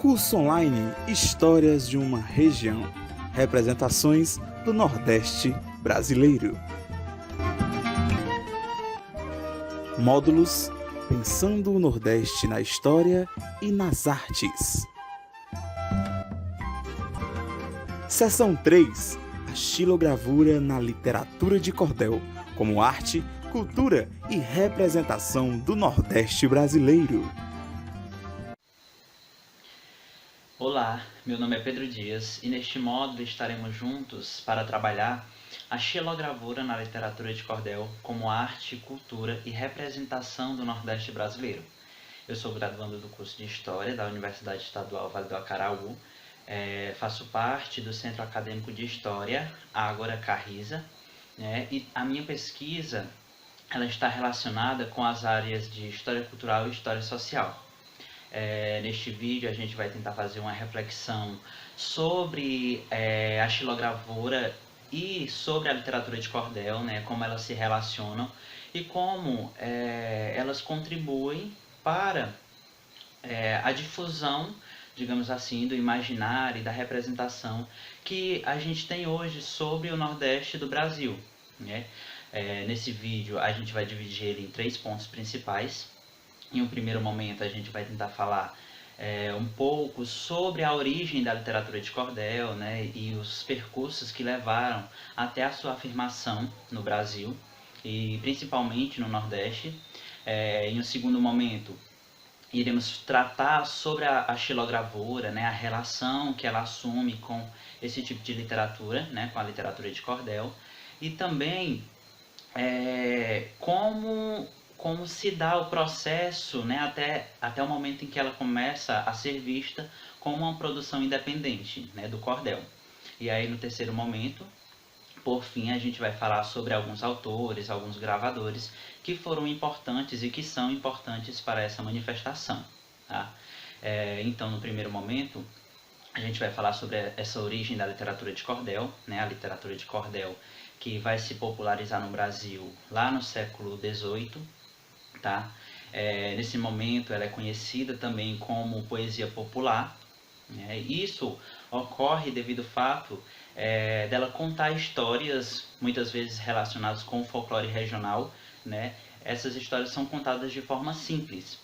Curso online Histórias de uma Região. Representações do Nordeste brasileiro. Módulos Pensando o Nordeste na História e nas Artes. Seção 3. A xilogravura na literatura de cordel, como arte, cultura e representação do Nordeste brasileiro. Olá, meu nome é Pedro Dias e neste módulo estaremos juntos para trabalhar a xilogravura na literatura de cordel como arte, cultura e representação do Nordeste brasileiro. Eu sou graduando do curso de História da Universidade Estadual Vale do Acaraú, faço parte do Centro Acadêmico de História, Ágora Carriza, e a minha pesquisa ela está relacionada com as áreas de História Cultural e História Social. Neste vídeo a gente vai tentar fazer uma reflexão sobre a xilogravura e sobre a literatura de cordel, como elas se relacionam e como elas contribuem para a difusão, digamos assim, do imaginário e da representação que a gente tem hoje sobre o Nordeste do Brasil. Nesse vídeo a gente vai dividir ele em 3 pontos principais. Em um primeiro momento a gente vai tentar falar um pouco sobre a origem da literatura de cordel, e os percursos que levaram até a sua afirmação no Brasil e principalmente no Nordeste. Em um segundo momento iremos tratar sobre a xilogravura, a relação que ela assume com esse tipo de literatura, com a literatura de cordel, e também como se dá o processo, até o momento em que ela começa a ser vista como uma produção independente, do cordel. E aí no terceiro momento, por fim, a gente vai falar sobre alguns autores, alguns gravadores que foram importantes e que são importantes para essa manifestação. Tá? Então, no primeiro momento, a gente vai falar sobre essa origem da literatura de cordel, a literatura de cordel que vai se popularizar no Brasil lá no século XVIII. Tá? Nesse momento ela é conhecida também como poesia popular. Isso ocorre devido ao fato dela contar histórias muitas vezes relacionadas com o folclore regional. Essas histórias são contadas de forma simples.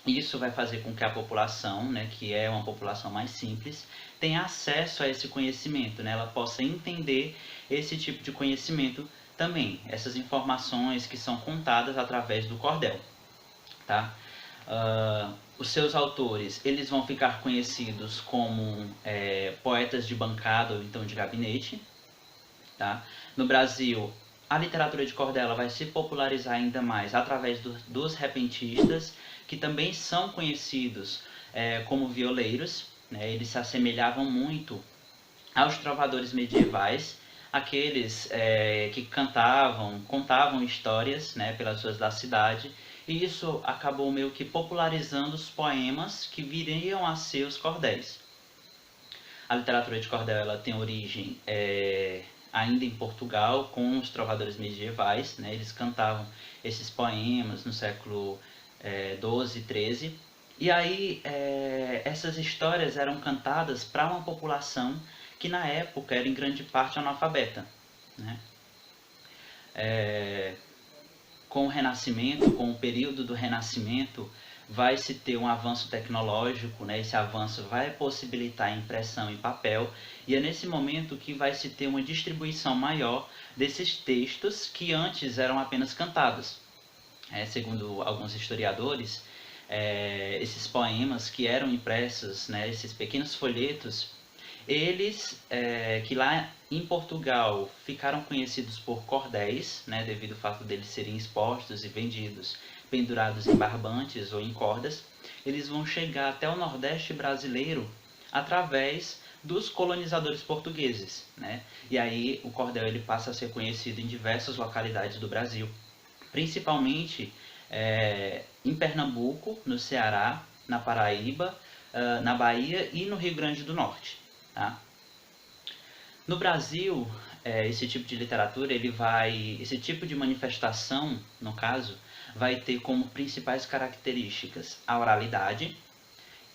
Isso vai fazer com que a população, que é uma população mais simples, tenha acesso a esse conhecimento, ela possa entender esse tipo de conhecimento também, essas informações que são contadas através do cordel. Tá? Os seus autores eles vão ficar conhecidos como poetas de bancada ou então de gabinete. Tá? No Brasil, a literatura de cordel vai se popularizar ainda mais através dos repentistas, que também são conhecidos como violeiros. Eles se assemelhavam muito aos trovadores medievais, aqueles que contavam histórias pelas ruas da cidade, e isso acabou meio que popularizando os poemas que viriam a ser os cordéis. A literatura de cordel ela tem origem ainda em Portugal, com os trovadores medievais. Eles cantavam esses poemas no século XII e XIII. E aí essas histórias eram cantadas para uma população que na época era em grande parte analfabeta. Com o Renascimento, com o período do Renascimento, vai se ter um avanço tecnológico, esse avanço vai possibilitar a impressão em papel, e é nesse momento que vai se ter uma distribuição maior desses textos que antes eram apenas cantados. Segundo alguns historiadores, esses poemas que eram impressos, esses pequenos folhetos, eles que lá em Portugal ficaram conhecidos por cordéis, devido ao fato deles serem expostos e vendidos, pendurados em barbantes ou em cordas, eles vão chegar até o Nordeste brasileiro através dos colonizadores portugueses. E aí o cordel ele passa a ser conhecido em diversas localidades do Brasil, principalmente em Pernambuco, no Ceará, na Paraíba, na Bahia e no Rio Grande do Norte. Tá? No Brasil, esse tipo de literatura, esse tipo de manifestação, no caso, vai ter como principais características a oralidade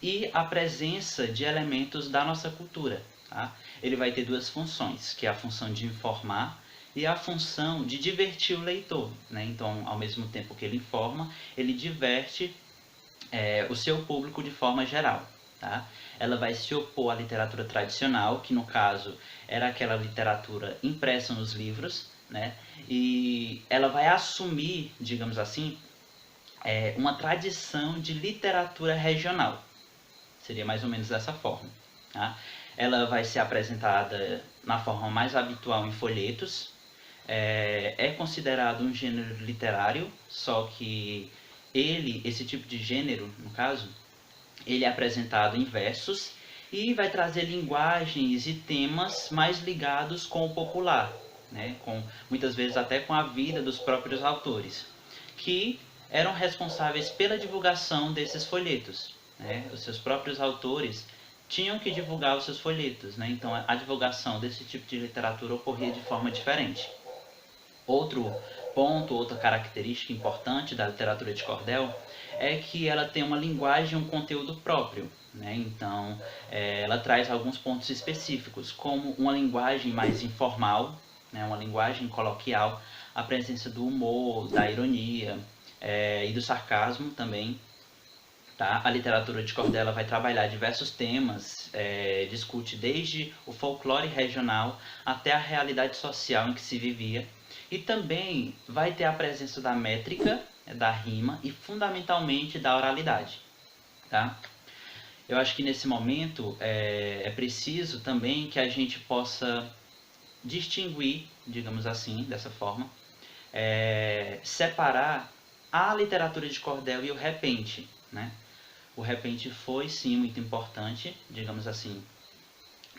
e a presença de elementos da nossa cultura. Tá? Ele vai ter duas funções, que é a função de informar e a função de divertir o leitor. Né? Então, ao mesmo tempo que ele informa, ele diverte o seu público de forma geral. Tá? Ela vai se opor à literatura tradicional, que no caso era aquela literatura impressa nos livros, né? E ela vai assumir, digamos assim, uma tradição de literatura regional. Seria mais ou menos dessa forma. Tá? Ela vai ser apresentada na forma mais habitual em folhetos. É considerado um gênero literário, só que esse tipo de gênero, no caso, ele é apresentado em versos e vai trazer linguagens e temas mais ligados com o popular, né? Muitas vezes até com a vida dos próprios autores, que eram responsáveis pela divulgação desses folhetos. Né? Os seus próprios autores tinham que divulgar os seus folhetos, né? Então a divulgação desse tipo de literatura ocorria de forma diferente. Outro ponto, outra característica importante da literatura de cordel é que ela tem uma linguagem e um conteúdo próprio. Né? Então, ela traz alguns pontos específicos, como uma linguagem mais informal, né? Uma linguagem coloquial, a presença do humor, da ironia e do sarcasmo também. Tá? A literatura de cordel vai trabalhar diversos temas, discute desde o folclore regional até a realidade social em que se vivia. E também vai ter a presença da métrica, da rima e fundamentalmente da oralidade. Tá? Eu acho que nesse momento é preciso também que a gente possa distinguir, digamos assim, dessa forma, separar a literatura de cordel e o repente. Né? O repente foi sim muito importante, digamos assim,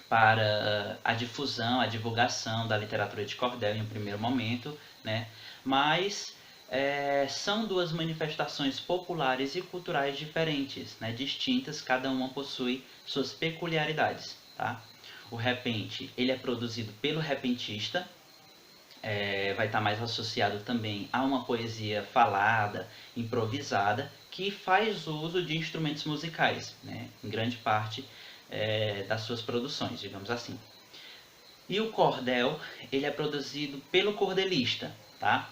para a difusão, a divulgação da literatura de cordel em um primeiro momento, né? Mas são duas manifestações populares e culturais diferentes, né? Distintas, cada uma possui suas peculiaridades. Tá? O repente ele é produzido pelo repentista, vai estar mais associado também a uma poesia falada, improvisada, que faz uso de instrumentos musicais, né? Em grande parte das suas produções, digamos assim. E o cordel, ele é produzido pelo cordelista, tá?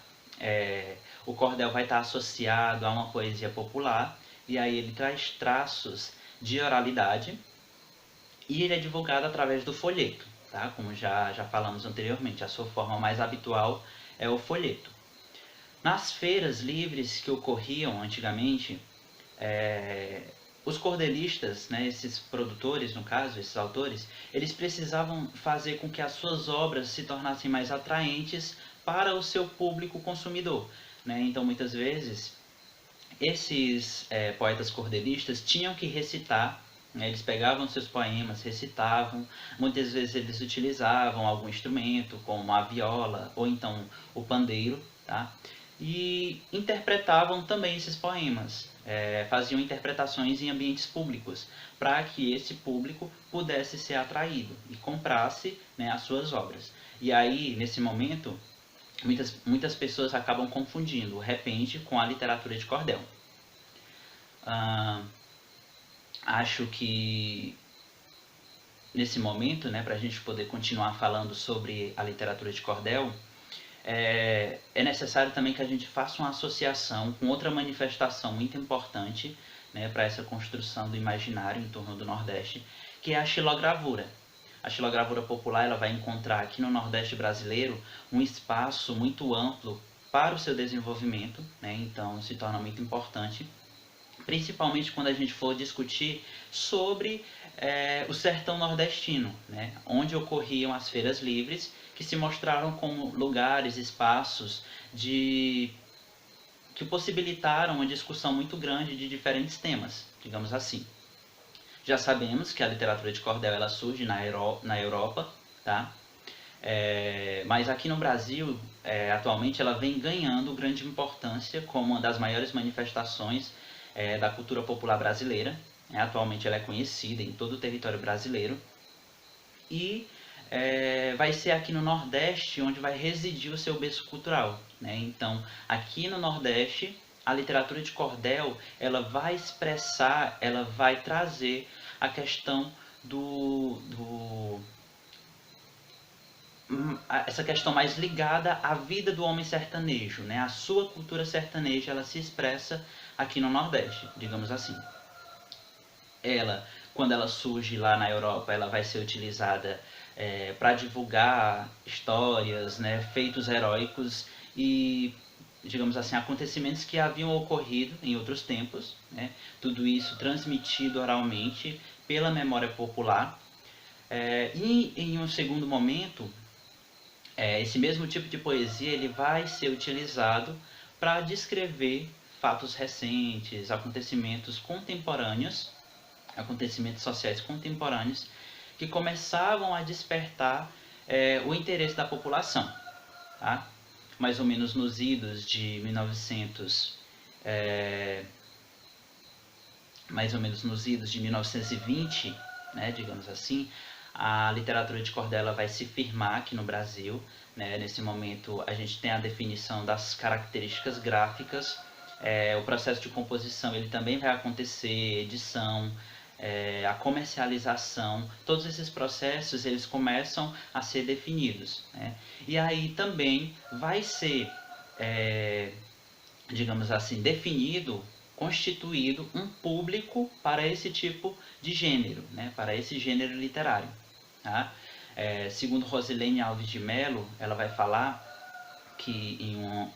O cordel vai estar associado a uma poesia popular, e aí ele traz traços de oralidade, e ele é divulgado através do folheto, tá? Como já falamos anteriormente, a sua forma mais habitual é o folheto. Nas feiras livres que ocorriam antigamente, os cordelistas, né, esses produtores, no caso, esses autores, eles precisavam fazer com que as suas obras se tornassem mais atraentes para o seu público consumidor. Né? Então, muitas vezes, esses poetas cordelistas tinham que recitar, né? Eles pegavam seus poemas, recitavam, muitas vezes eles utilizavam algum instrumento, como a viola ou então o pandeiro, tá? E interpretavam também esses poemas, faziam interpretações em ambientes públicos, para que esse público pudesse ser atraído e comprasse, né, as suas obras. E aí, nesse momento, muitas pessoas acabam confundindo o repente com a literatura de cordel. Acho que nesse momento, né, para a gente poder continuar falando sobre a literatura de cordel, é necessário também que a gente faça uma associação com outra manifestação muito importante, né, para essa construção do imaginário em torno do Nordeste, que é a xilogravura. A xilogravura popular ela vai encontrar aqui no Nordeste brasileiro um espaço muito amplo para o seu desenvolvimento, né, então se torna muito importante, principalmente quando a gente for discutir sobre o sertão nordestino, né, onde ocorriam as feiras livres, que se mostraram como lugares, espaços que possibilitaram uma discussão muito grande de diferentes temas, digamos assim. Já sabemos que a literatura de cordel ela surge na Europa, tá? Mas aqui no Brasil, atualmente, ela vem ganhando grande importância como uma das maiores manifestações da cultura popular brasileira. Atualmente ela é conhecida em todo o território brasileiro. E vai ser aqui no Nordeste onde vai residir o seu berço cultural. Né? Então, aqui no Nordeste, a literatura de cordel, ela vai expressar, ela vai trazer a questão essa questão mais ligada à vida do homem sertanejo, né? A sua cultura sertaneja, ela se expressa aqui no Nordeste, digamos assim. Ela, quando ela surge lá na Europa, ela vai ser utilizada para divulgar histórias, né, feitos heróicos e, digamos assim, acontecimentos que haviam ocorrido em outros tempos, né? Tudo isso transmitido oralmente pela memória popular. E em um segundo momento, esse mesmo tipo de poesia ele vai ser utilizado para descrever fatos recentes, acontecimentos contemporâneos, acontecimentos sociais contemporâneos que começavam a despertar o interesse da população. Tá? Mais ou menos nos idos de 1900, mais ou menos nos idos de 1920, né, digamos assim, a literatura de cordel vai se firmar aqui no Brasil. Né? Nesse momento a gente tem a definição das características gráficas, o processo de composição ele também vai acontecer, edição, a comercialização, todos esses processos eles começam a ser definidos. Né? E aí também vai ser, digamos assim, definido, constituído um público para esse tipo de gênero, né? Para esse gênero literário. Tá? Segundo Rosilene Alves de Mello, ela vai falar que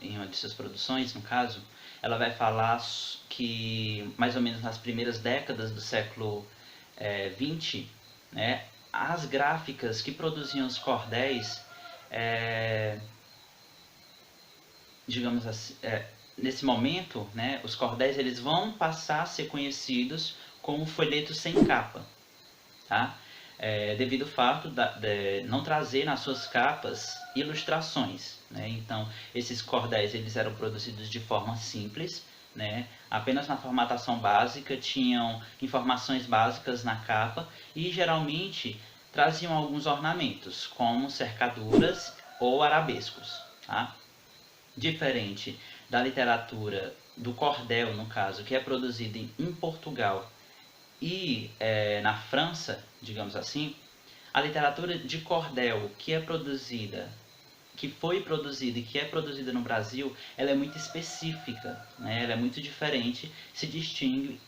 em uma de suas produções, no caso, ela vai falar que mais ou menos nas primeiras décadas do século XX, né, as gráficas que produziam os cordéis, digamos assim, nesse momento, né, os cordéis eles vão passar a ser conhecidos como folhetos sem capa, tá? Devido ao fato de não trazer nas suas capas ilustrações. Né? Então, esses cordéis eles eram produzidos de forma simples, né? Apenas na formatação básica, tinham informações básicas na capa e geralmente traziam alguns ornamentos, como cercaduras ou arabescos. Tá? Diferente da literatura do cordel, no caso, que é produzida em Portugal e na França, digamos assim, a literatura de cordel que foi produzida e que é produzida no Brasil, ela é muito específica, né? Ela é muito diferente, se distingue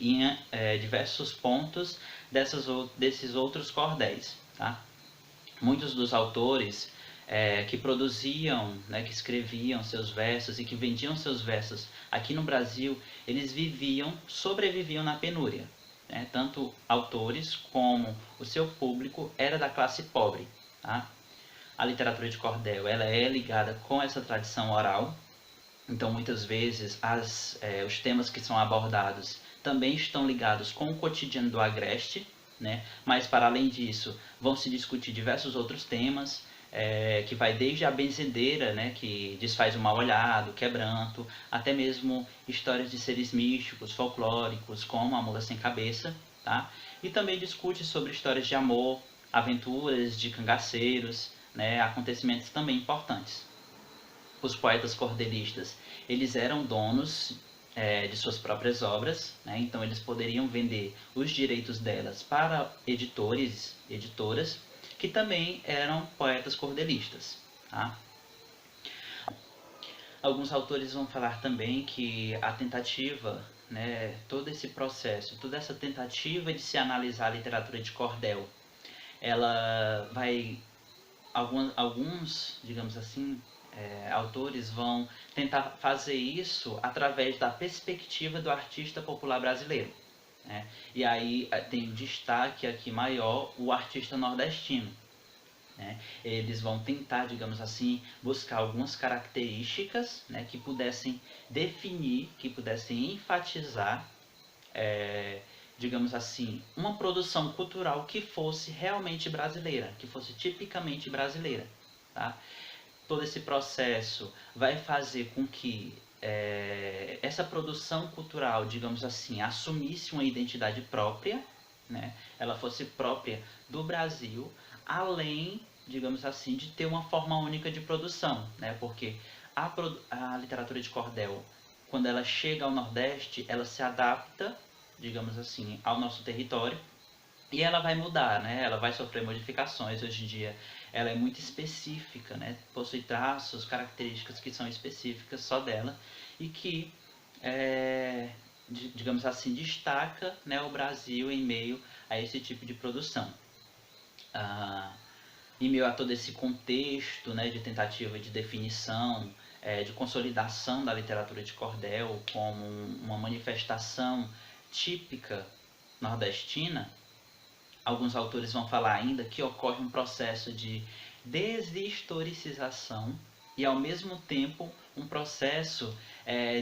em diversos pontos desses outros cordéis. Tá? Muitos dos autores que produziam, né, que escreviam seus versos e que vendiam seus versos aqui no Brasil, eles sobreviviam na penúria. Né? Tanto autores como o seu público era da classe pobre. Tá? A literatura de cordel ela é ligada com essa tradição oral, então muitas vezes os temas que são abordados também estão ligados com o cotidiano do agreste, né? Mas para além disso vão se discutir diversos outros temas, que vai desde a benzedeira, né, que desfaz o mal-olhado, quebranto, até mesmo histórias de seres místicos, folclóricos, como a mula sem cabeça, tá? E também discute sobre histórias de amor, aventuras de cangaceiros, né, acontecimentos também importantes. Os poetas cordelistas, eles eram donos de suas próprias obras, né, então eles poderiam vender os direitos delas para editores, editoras, que também eram poetas cordelistas. Tá? Alguns autores vão falar também que a tentativa, né, todo esse processo, toda essa tentativa de se analisar a literatura de cordel, ela vai alguns, digamos assim, autores vão tentar fazer isso através da perspectiva do artista popular brasileiro. Né? E aí tem destaque aqui maior o artista nordestino. Né? Eles vão tentar, digamos assim, buscar algumas características, né, que pudessem definir, que pudessem enfatizar, digamos assim, uma produção cultural que fosse realmente brasileira, que fosse tipicamente brasileira. Tá? Todo esse processo vai fazer com que essa produção cultural, digamos assim, assumisse uma identidade própria, né? Ela fosse própria do Brasil, além, digamos assim, de ter uma forma única de produção, né? Porque a literatura de cordel quando ela chega ao Nordeste, ela se adapta, digamos assim, ao nosso território, e ela vai mudar, né? Ela vai sofrer modificações. Hoje em dia ela é muito específica, né? Possui traços, características que são específicas só dela e que, digamos assim, destaca, né, o Brasil em meio a esse tipo de produção. Em meio a todo esse contexto, né, de tentativa de definição, de consolidação da literatura de cordel como uma manifestação típica nordestina, alguns autores vão falar ainda que ocorre um processo de deshistoricização e, ao mesmo tempo, um processo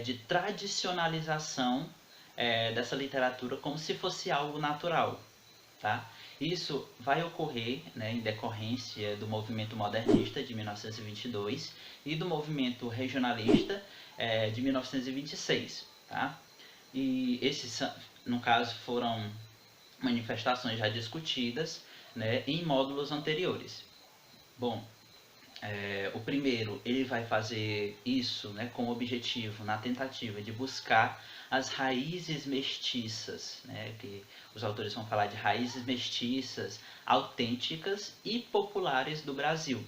de tradicionalização dessa literatura como se fosse algo natural. Tá? Isso vai ocorrer, né, em decorrência do movimento modernista de 1922 e do movimento regionalista de 1926. Tá? E esses, no caso, foram manifestações já discutidas, né, em módulos anteriores. Bom, o primeiro, ele vai fazer isso, né, com o objetivo, na tentativa de buscar as raízes mestiças, né, que os autores vão falar de raízes mestiças, autênticas e populares do Brasil.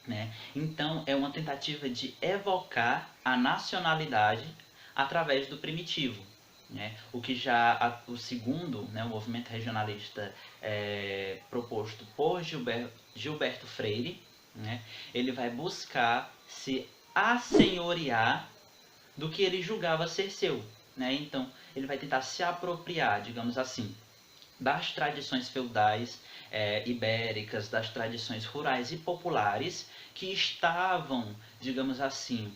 Né? Então, é uma tentativa de evocar a nacionalidade através do primitivo. Né? O que já o segundo, né, o movimento regionalista proposto por Gilberto Freire, né, ele vai buscar se assenhorear do que ele julgava ser seu. Né? Então, ele vai tentar se apropriar, digamos assim, das tradições feudais ibéricas, das tradições rurais e populares que estavam, digamos assim,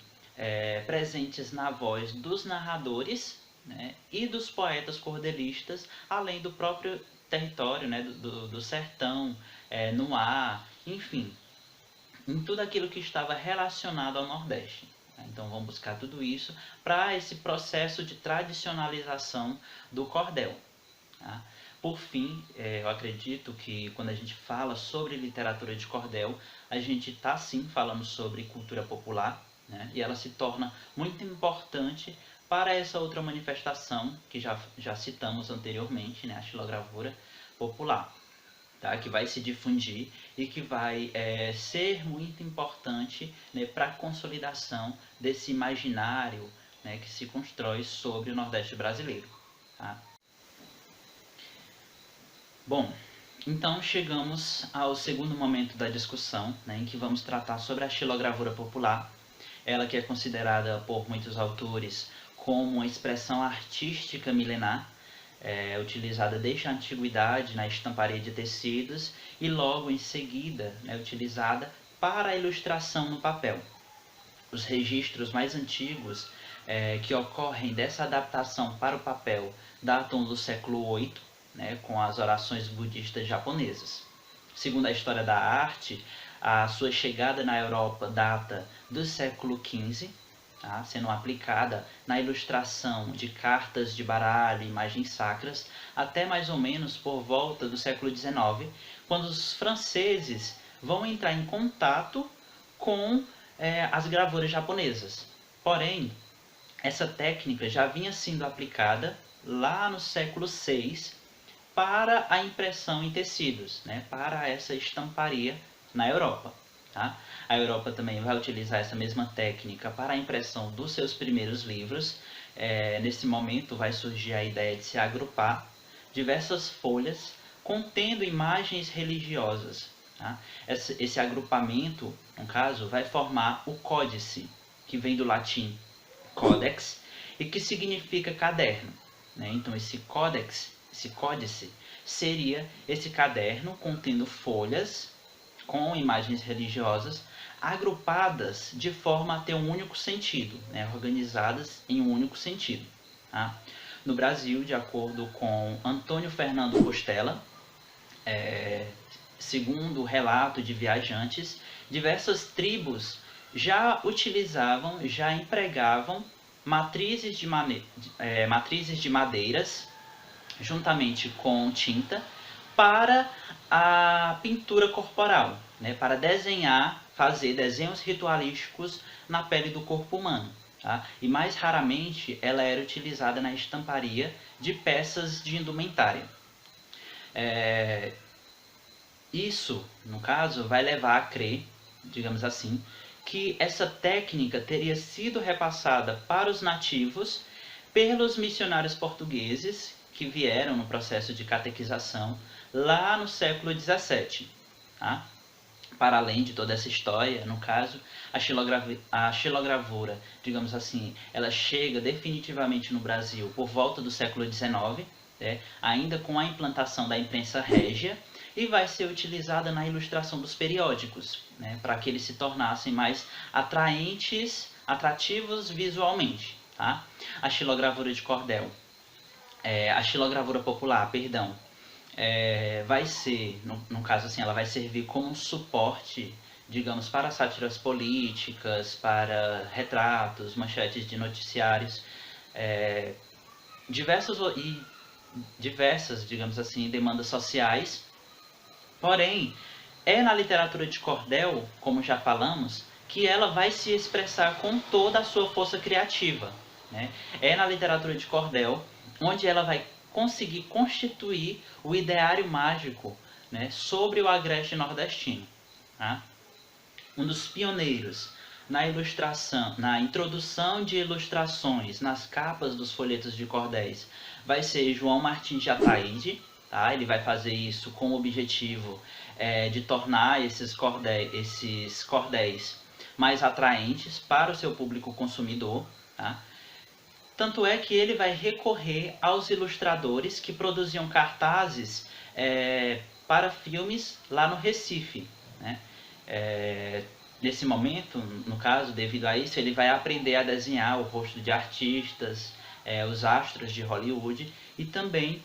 presentes na voz dos narradores, né, e dos poetas cordelistas, além do próprio território, né, do sertão, no ar, enfim, em tudo aquilo que estava relacionado ao Nordeste. Então vamos buscar tudo isso para esse processo de tradicionalização do cordel. Tá? Por fim, eu acredito que quando a gente fala sobre literatura de cordel, a gente está sim falando sobre cultura popular, né? E ela se torna muito importante para essa outra manifestação que já citamos anteriormente, né? A xilogravura popular. Tá? Que vai se difundir e que vai ser muito importante, né, para a consolidação desse imaginário, né, que se constrói sobre o Nordeste brasileiro. Tá? Bom, então chegamos ao segundo momento da discussão, né, em que vamos tratar sobre a xilogravura popular, ela que é considerada por muitos autores como uma expressão artística milenar, utilizada desde a antiguidade na estamparia de tecidos e logo em seguida, né, utilizada para a ilustração no papel. Os registros mais antigos que ocorrem dessa adaptação para o papel datam do século VIII, né, com as orações budistas japonesas. Segundo a história da arte, a sua chegada na Europa data do século XV, tá, sendo aplicada na ilustração de cartas de baralho e imagens sacras, até mais ou menos por volta do século XIX, quando os franceses vão entrar em contato com as gravuras japonesas. Porém, essa técnica já vinha sendo aplicada lá no século VI para a impressão em tecidos, né, para essa estamparia na Europa. Tá? A Europa também vai utilizar essa mesma técnica para a impressão dos seus primeiros livros. Nesse momento vai surgir a ideia de se agrupar diversas folhas contendo imagens religiosas. Tá? Esse agrupamento, no caso, vai formar o códice, que vem do latim codex, e que significa caderno. Né? Então esse códice seria esse caderno contendo folhas com imagens religiosas agrupadas de forma a ter um único sentido, né? Organizadas em um único sentido. Tá? No Brasil, de acordo com Antônio Fernando Costela, segundo o relato de viajantes, diversas tribos já utilizavam, já empregavam matrizes de madeiras juntamente com tinta para a pintura corporal, né, para fazer desenhos ritualísticos na pele do corpo humano. tá? E mais raramente ela era utilizada na estamparia de peças de indumentária. Isso, no caso, vai levar a crer, digamos assim, que essa técnica teria sido repassada para os nativos pelos missionários portugueses que vieram no processo de catequização lá no século XVII. Tá? Para além de toda essa história, no caso, a xilogravura, digamos assim, ela chega definitivamente no Brasil por volta do século XIX, né, ainda com a implantação da imprensa régia, e vai ser utilizada na ilustração dos periódicos, né, para que eles se tornassem mais atrativos visualmente. Tá? A xilogravura de cordel, a xilogravura popular, perdão, vai ser, no caso assim, ela vai servir como um suporte, digamos, para sátiras políticas, para retratos, manchetes de noticiários, diversas, digamos assim, demandas sociais. Porém, é na literatura de cordel, como já falamos, que ela vai se expressar com toda a sua força criativa, né? É na literatura de cordel onde ela vai conseguir constituir o ideário mágico, né, sobre o agreste nordestino. Tá? Um dos pioneiros na ilustração, na introdução de ilustrações nas capas dos folhetos de cordéis vai ser João Martins de Ataíde. Tá? Ele vai fazer isso com o objetivo de tornar esses cordéis mais atraentes para o seu público consumidor. Tá? Tanto é que ele vai recorrer aos ilustradores que produziam cartazes para filmes lá no Recife. Né? Nesse momento, no caso, devido a isso, ele vai aprender a desenhar o rosto de artistas, os astros de Hollywood, e também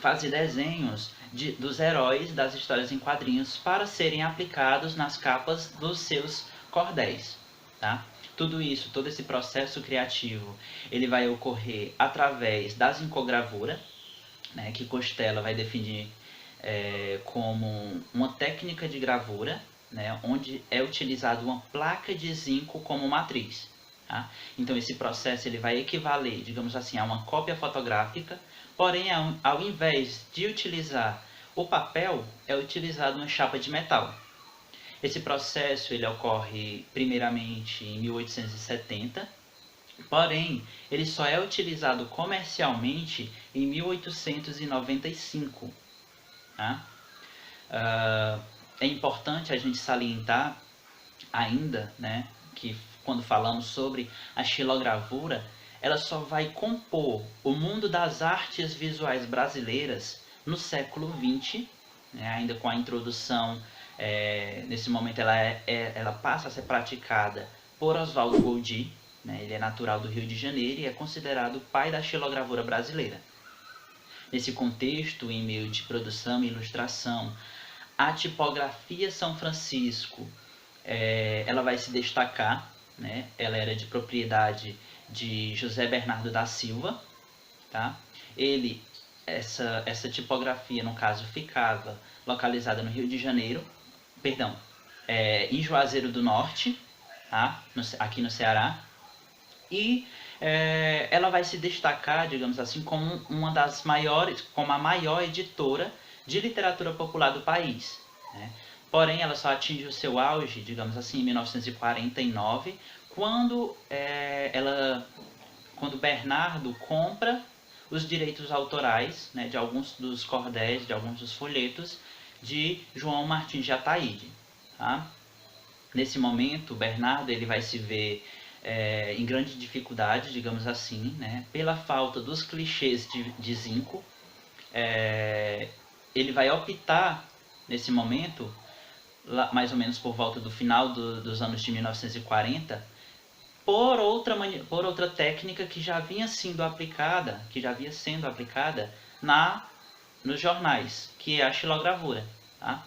fazer desenhos dos heróis das histórias em quadrinhos para serem aplicados nas capas dos seus cordéis. Tá? Tudo isso, todo esse processo criativo, ele vai ocorrer através da zincogravura, né, que Costella vai definir como uma técnica de gravura, né, onde é utilizada uma placa de zinco como matriz. Tá? Então esse processo ele vai equivaler, digamos assim, a uma cópia fotográfica, porém ao invés de utilizar o papel, é utilizado uma chapa de metal. Esse processo ele ocorre primeiramente em 1870, porém ele só é utilizado comercialmente em 1895. Tá? É importante a gente salientar ainda, né, que quando falamos sobre a xilogravura, ela só vai compor o mundo das artes visuais brasileiras no século XX, né, ainda com a introdução. Nesse momento ela passa a ser praticada por Oswaldo Goldi, né? Ele é natural do Rio de Janeiro e é considerado o pai da xilogravura brasileira. Nesse contexto, em meio de produção e ilustração, a tipografia São Francisco ela vai se destacar, né? Ela era de propriedade de José Bernardo da Silva. Tá? Essa tipografia, no caso, ficava localizada no Rio de Janeiro, em Juazeiro do Norte, tá? Aqui no Ceará, e ela vai se destacar, digamos assim, como uma das maiores, como a maior editora de literatura popular do país. Né? Porém, ela só atinge o seu auge, digamos assim, em 1949, quando Bernardo compra os direitos autorais, né, de alguns dos cordéis, de alguns dos folhetos de João Martins de Ataíde. Tá? Nesse momento, Bernardo ele vai se ver em grande dificuldade, digamos assim, né, pela falta dos clichês de zinco. Ele vai optar, nesse momento, mais ou menos por volta do final dos anos de 1940, por outra técnica que já vinha sendo aplicada, nos jornais, que é a xilogravura. Tá?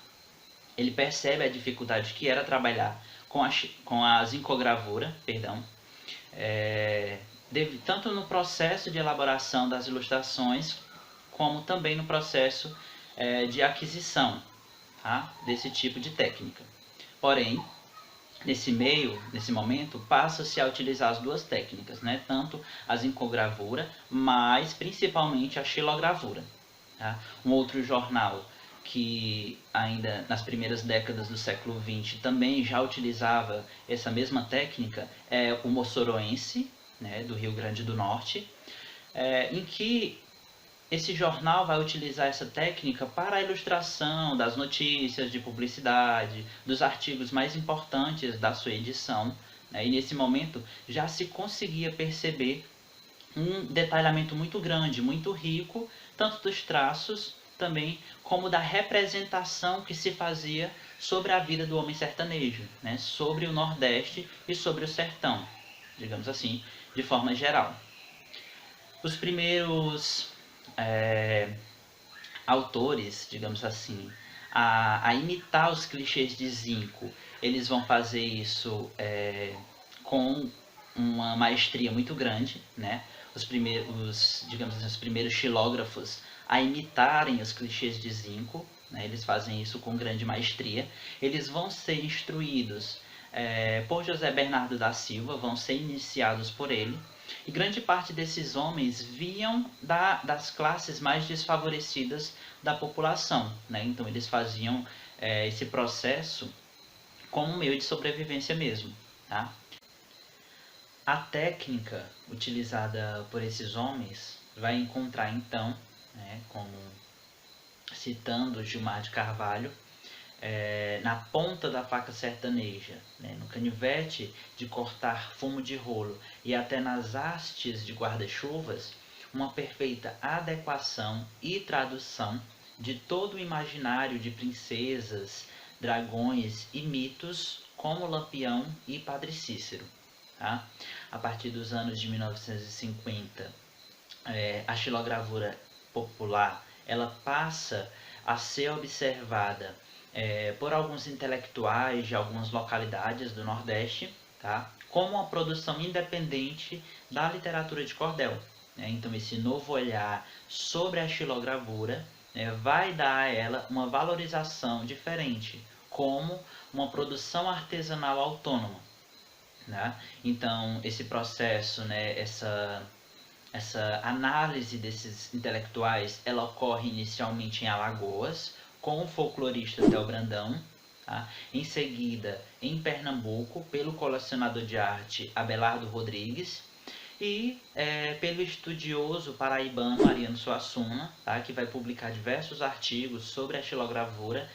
Ele percebe a dificuldade que era trabalhar com a zincogravura, tanto no processo de elaboração das ilustrações, como também no processo de aquisição, tá? Desse tipo de técnica. Porém, Nesse momento, passa-se a utilizar as duas técnicas, né? Tanto a zincogravura, mas principalmente a xilogravura. Tá? Um outro jornal que ainda nas primeiras décadas do século XX também já utilizava essa mesma técnica é o Moçoroense, né, do Rio Grande do Norte, em que esse jornal vai utilizar essa técnica para a ilustração das notícias de publicidade, dos artigos mais importantes da sua edição, né? E nesse momento já se conseguia perceber um detalhamento muito grande, muito rico, tanto dos traços também como da representação que se fazia sobre a vida do homem sertanejo, né? Sobre o Nordeste e sobre o sertão, digamos assim, de forma geral. Os primeiros autores, digamos assim, a imitar os clichês de Zinco, eles vão fazer isso com uma maestria muito grande, né? Digamos assim, os primeiros xilógrafos a imitarem os clichês de Zinco, né? Eles fazem isso com grande maestria. Eles vão ser instruídos por José Bernardo da Silva, vão ser iniciados por ele. E grande parte desses homens vinham das classes mais desfavorecidas da população, né? Então eles faziam esse processo como um meio de sobrevivência mesmo, tá? A técnica utilizada por esses homens vai encontrar então, né, como citando Gilmar de Carvalho, na ponta da faca sertaneja, né, no canivete de cortar fumo de rolo e até nas hastes de guarda-chuvas, uma perfeita adequação e tradução de todo o imaginário de princesas, dragões e mitos como Lampião e Padre Cícero. Tá? A partir dos anos de 1950, a xilogravura popular ela passa a ser observada por alguns intelectuais de algumas localidades do Nordeste, tá? Como uma produção independente da literatura de cordel. Né? Então, esse novo olhar sobre a xilogravura vai dar a ela uma valorização diferente, como uma produção artesanal autônoma. Né? Então, esse processo, né, essa análise desses intelectuais, ela ocorre inicialmente em Alagoas, com o folclorista Theo Brandão, tá? Em seguida em Pernambuco, pelo colecionador de arte Abelardo Rodrigues, e pelo estudioso paraibano Ariano Suassuna, tá? Que vai publicar diversos artigos sobre a xilogravura,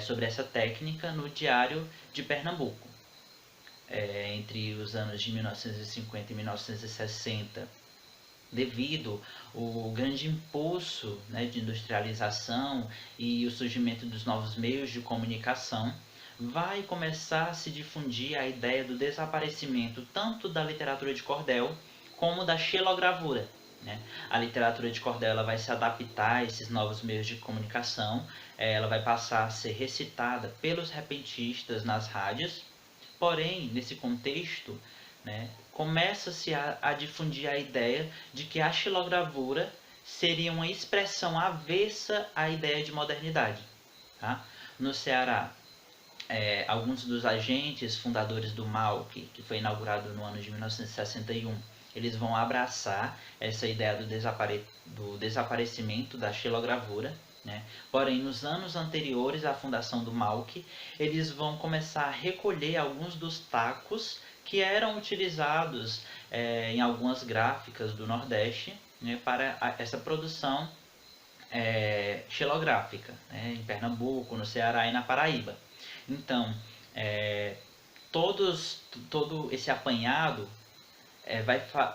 sobre essa técnica, no Diário de Pernambuco. Entre os anos de 1950 e 1960, devido ao grande impulso, né, de industrialização e o surgimento dos novos meios de comunicação, vai começar a se difundir a ideia do desaparecimento tanto da literatura de cordel como da xilogravura. Né? A literatura de cordel ela vai se adaptar a esses novos meios de comunicação, ela vai passar a ser recitada pelos repentistas nas rádios, porém, nesse contexto, né, começa-se a difundir a ideia de que a xilogravura seria uma expressão avessa à ideia de modernidade. Tá? No Ceará, alguns dos agentes fundadores do MAUC, que foi inaugurado no ano de 1961, eles vão abraçar essa ideia do desaparecimento da xilogravura. Né? Porém, nos anos anteriores à fundação do MAUC, eles vão começar a recolher alguns dos tacos que eram utilizados em algumas gráficas do Nordeste, né, para essa produção xilográfica, né, em Pernambuco, no Ceará e na Paraíba. Então, todo esse apanhado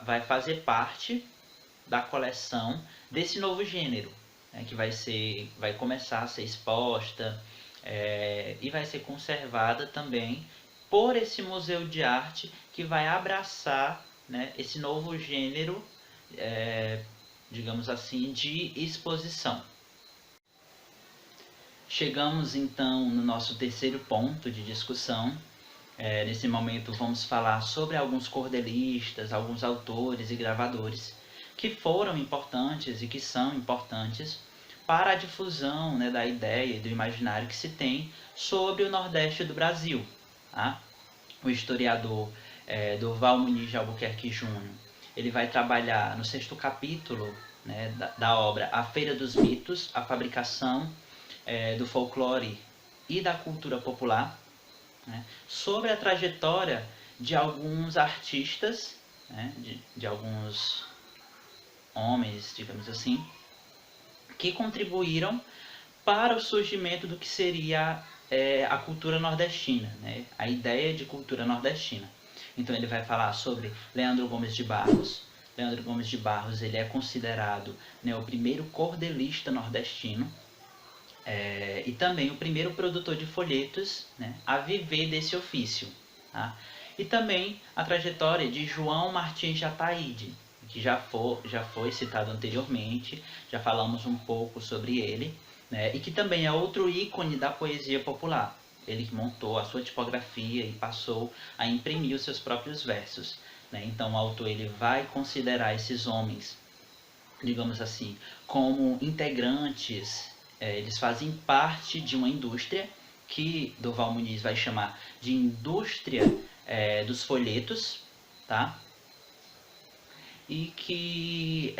vai fazer parte da coleção desse novo gênero, né, que vai começar a ser exposta e vai ser conservada também por esse museu de arte que vai abraçar, né, esse novo gênero, digamos assim, de exposição. Chegamos então no nosso terceiro ponto de discussão. Nesse momento vamos falar sobre alguns cordelistas, alguns autores e gravadores que foram importantes e que são importantes para a difusão, né, da ideia e do imaginário que se tem sobre o Nordeste do Brasil. Tá? o historiador Durval Muniz de Albuquerque Júnior, ele vai trabalhar no 6º capítulo, né, da obra A Feira dos Mitos, a fabricação do folclore e da cultura popular, né, sobre a trajetória de alguns artistas, né, de alguns homens, digamos assim, que contribuíram para o surgimento do que seria a cultura nordestina, né? A ideia de cultura nordestina. Então ele vai falar sobre Leandro Gomes de Barros. Leandro Gomes de Barros, ele é considerado, né, o primeiro cordelista nordestino, e também o primeiro produtor de folhetos, né, a viver desse ofício. Tá? E também a trajetória de João Martins de Ataíde, que já foi citado anteriormente, já falamos um pouco sobre ele, né, e que também é outro ícone da poesia popular. Ele montou a sua tipografia e passou a imprimir os seus próprios versos. Né? Então o autor ele vai considerar esses homens, digamos assim, como integrantes, eles fazem parte de uma indústria que Durval Muniz vai chamar de indústria dos folhetos, tá? E que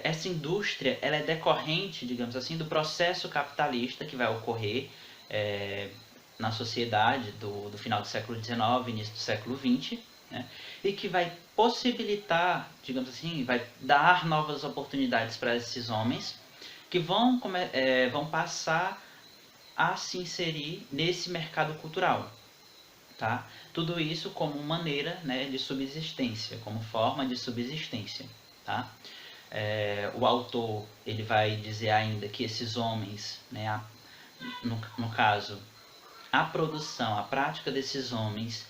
essa indústria ela é decorrente, digamos assim, do processo capitalista que vai ocorrer na sociedade do final do século XIX, início do século XX, né? E que vai possibilitar, digamos assim, vai dar novas oportunidades para esses homens que vão passar a se inserir nesse mercado cultural. Tá? Tudo isso como maneira, né, de subsistência, como forma de subsistência. Tá? O autor ele vai dizer ainda que esses homens, né, no caso, a produção, a prática desses homens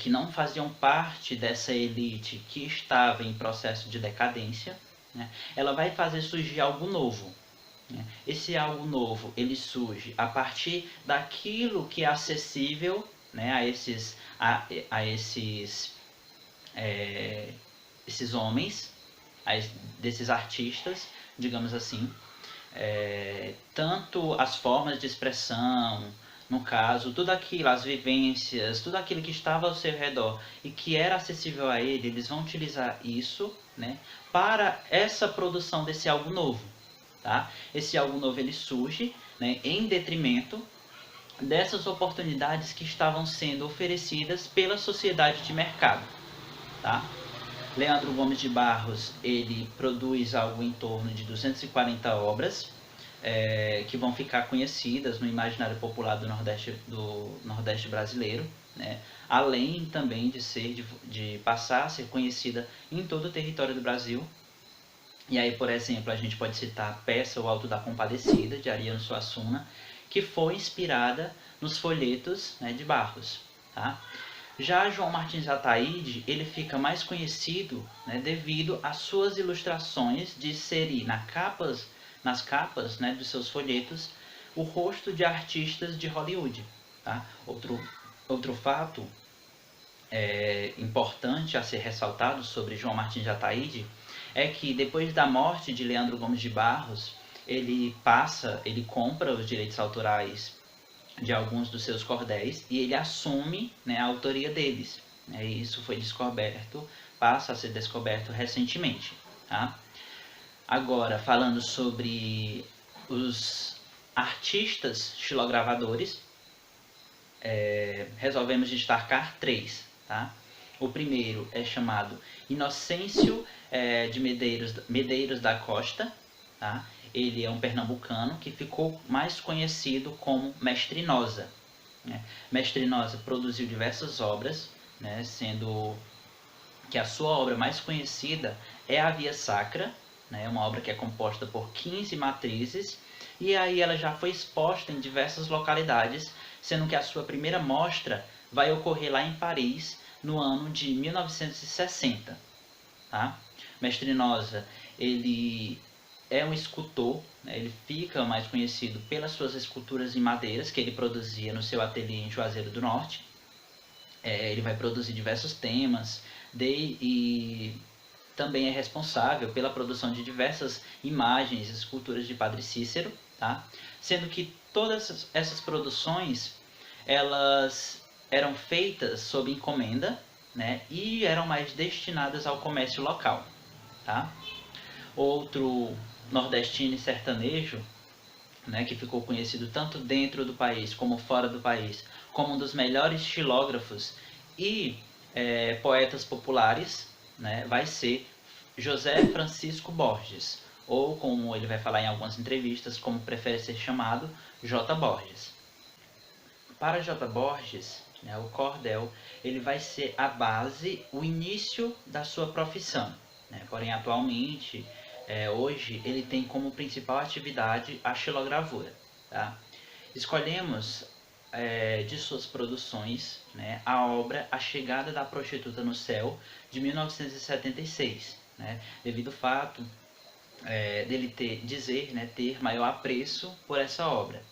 que não faziam parte dessa elite que estava em processo de decadência, né, ela vai fazer surgir algo novo. Né? Esse algo novo ele surge a partir daquilo que é acessível, né, esses homens, desses artistas, digamos assim, tanto as formas de expressão, no caso, tudo aquilo, as vivências, tudo aquilo que estava ao seu redor e que era acessível a ele, eles vão utilizar isso, né, para essa produção desse algo novo. Tá? Esse algo novo ele surge, né, em detrimento dessas oportunidades que estavam sendo oferecidas pela sociedade de mercado. Tá? Leandro Gomes de Barros ele produz algo em torno de 240 obras que vão ficar conhecidas no imaginário popular do Nordeste brasileiro, né? Além também de passar a ser conhecida em todo o território do Brasil. E aí, por exemplo, a gente pode citar a peça O Alto da Compadecida, de Ariano Suassuna, que foi inspirada nos folhetos, né, de Barros. Tá? Já João Martins de Ataíde, ele fica mais conhecido, né, devido às suas ilustrações de inserir nas capas, né, dos seus folhetos o rosto de artistas de Hollywood. Tá? Outro fato importante a ser ressaltado sobre João Martins de Ataíde é que depois da morte de Leandro Gomes de Barros, ele compra os direitos autorais de alguns dos seus cordéis e ele assume, né, a autoria deles. E isso passa a ser descoberto recentemente. Tá? Agora, falando sobre os artistas xilogravadores, resolvemos destacar 3. Tá? O primeiro é chamado Inocêncio de Medeiros da Costa. Tá? Ele é um pernambucano que ficou mais conhecido como Mestre Nosa. Né? Mestre Nosa produziu diversas obras, né, sendo que a sua obra mais conhecida é a Via Sacra, né, uma obra que é composta por 15 matrizes, e aí ela já foi exposta em diversas localidades, sendo que a sua primeira mostra vai ocorrer lá em Paris, no ano de 1960. Tá? Mestre Nosa, ele é um escultor, né? Ele fica mais conhecido pelas suas esculturas em madeiras que ele produzia no seu ateliê em Juazeiro do Norte. Ele vai produzir diversos temas e também é responsável pela produção de diversas imagens e esculturas de Padre Cícero, tá? Sendo que todas essas produções elas eram feitas sob encomenda, né, e eram mais destinadas ao comércio local, tá? Outro nordestino e sertanejo, né, que ficou conhecido tanto dentro do país como fora do país, como um dos melhores xilógrafos e poetas populares, né, vai ser José Francisco Borges, ou como ele vai falar em algumas entrevistas, como prefere ser chamado, J. Borges. Para J. Borges, né, o cordel ele vai ser a base, o início da sua profissão, né? Porém, atualmente, hoje, ele tem como principal atividade a xilogravura. Tá? Escolhemos de suas produções, né, a obra A Chegada da Prostituta no Céu, de 1976, né, devido ao fato dele dizer, né, ter maior apreço por essa obra.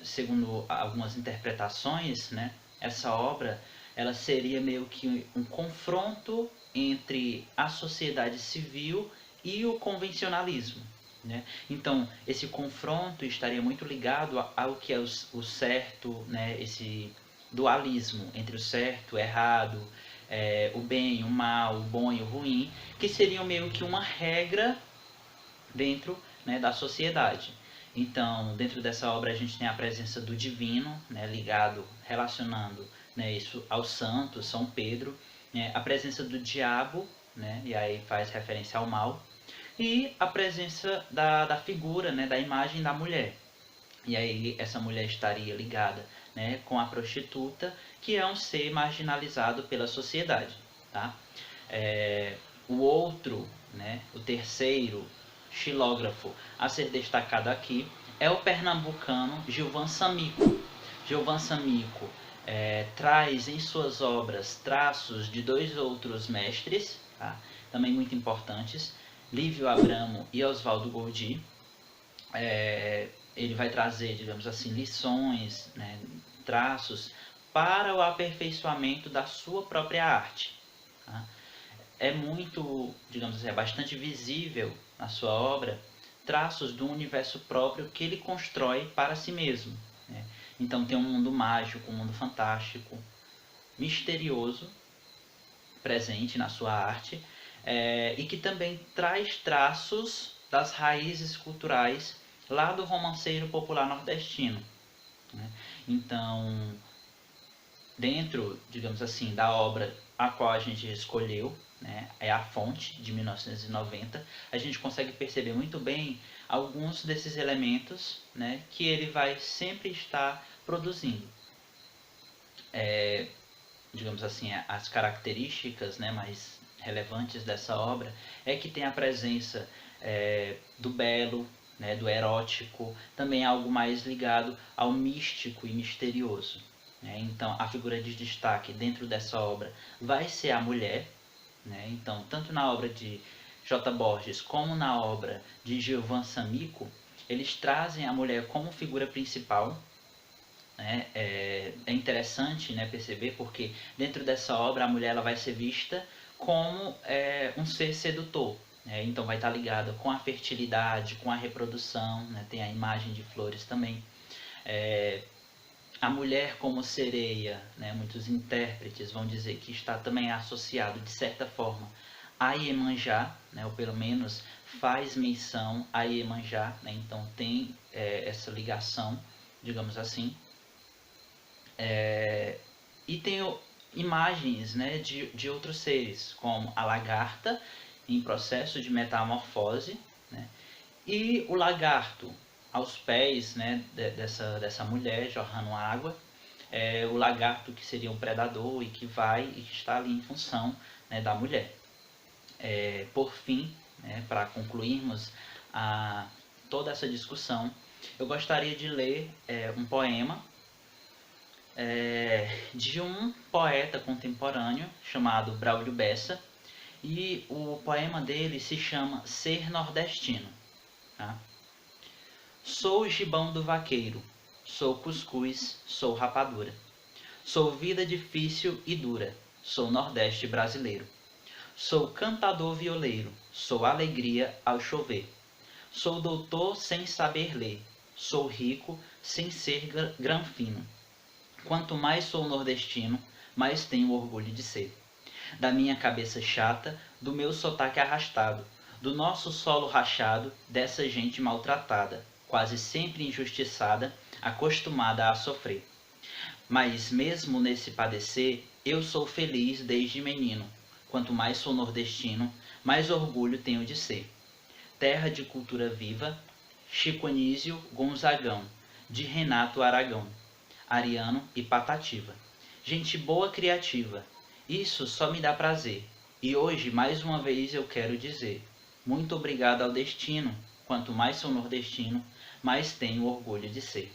Segundo algumas interpretações, né, essa obra ela seria meio que um confronto entre a sociedade civil e o convencionalismo, né? Então, esse confronto estaria muito ligado ao que é o certo, né, esse dualismo entre o certo, o errado, o bem, o mal, o bom e o ruim, que seriam meio que uma regra dentro, né, da sociedade. Então, dentro dessa obra a gente tem a presença do divino, né, ligado, relacionando, né, isso ao santo, São Pedro, né, a presença do diabo, né, e aí faz referência ao mal, e a presença da figura, né, da imagem da mulher. E aí essa mulher estaria ligada, né, com a prostituta, que é um ser marginalizado pela sociedade. Tá? O outro, né, o terceiro xilógrafo a ser destacado aqui é o pernambucano Gilvan Samico. Gilvan Samico traz em suas obras traços de dois outros mestres, tá? Também muito importantes, Lívio Abramo e Oswaldo Gordi. Ele vai trazer, digamos assim, lições, né, traços para o aperfeiçoamento da sua própria arte. Tá? É muito, digamos assim, é bastante visível na sua obra traços do universo próprio que ele constrói para si mesmo. Né? Então tem um mundo mágico, um mundo fantástico, misterioso, presente na sua arte, e que também traz traços das raízes culturais lá do romanceiro popular nordestino. Né? Então, dentro, digamos assim, da obra a qual a gente escolheu, né, é A Fonte, de 1990, a gente consegue perceber muito bem alguns desses elementos, né, que ele vai sempre estar produzindo. Digamos assim, as características, né, mais relevantes dessa obra é que tem a presença do belo, né, do erótico, também algo mais ligado ao místico e misterioso. Né? Então, a figura de destaque dentro dessa obra vai ser a mulher. Né? Então, tanto na obra de J. Borges como na obra de Gilvan Samico, eles trazem a mulher como figura principal. Né? É interessante, né, perceber porque dentro dessa obra a mulher ela vai ser vista como um ser sedutor. Né? Então vai estar ligada com a fertilidade, com a reprodução, né? Tem a imagem de flores também. A mulher como sereia, né? Muitos intérpretes vão dizer que está também associado de certa forma a Iemanjá, né? Ou pelo menos faz menção a Iemanjá, né? Então tem essa ligação, digamos assim. E tem imagens, né, de outros seres, como a lagarta em processo de metamorfose, né, e o lagarto aos pés, né, dessa mulher jorrando água, o lagarto que seria um predador e que vai e que está ali em função, né, da mulher. Por fim, né, para concluirmos toda essa discussão, eu gostaria de ler um poema de um poeta contemporâneo chamado Braulio Bessa, e o poema dele se chama Ser Nordestino. Tá? Sou gibão do vaqueiro, sou cuscuz, sou rapadura, sou vida difícil e dura, sou Nordeste brasileiro, sou cantador violeiro, sou alegria ao chover, sou doutor sem saber ler, sou rico sem ser granfino, Quanto mais sou nordestino, mais tenho orgulho de ser. Da minha cabeça chata, do meu sotaque arrastado, do nosso solo rachado, dessa gente maltratada, quase sempre injustiçada, acostumada a sofrer. Mas mesmo nesse padecer, eu sou feliz desde menino. Quanto mais sou nordestino, mais orgulho tenho de ser. Terra de cultura viva, Chico Anísio Gonzagão, de Renato Aragão, Ariano e Patativa. Gente boa criativa, isso só me dá prazer. E hoje, mais uma vez, eu quero dizer: muito obrigado ao destino. Quanto mais sou nordestino, mais tenho orgulho de ser.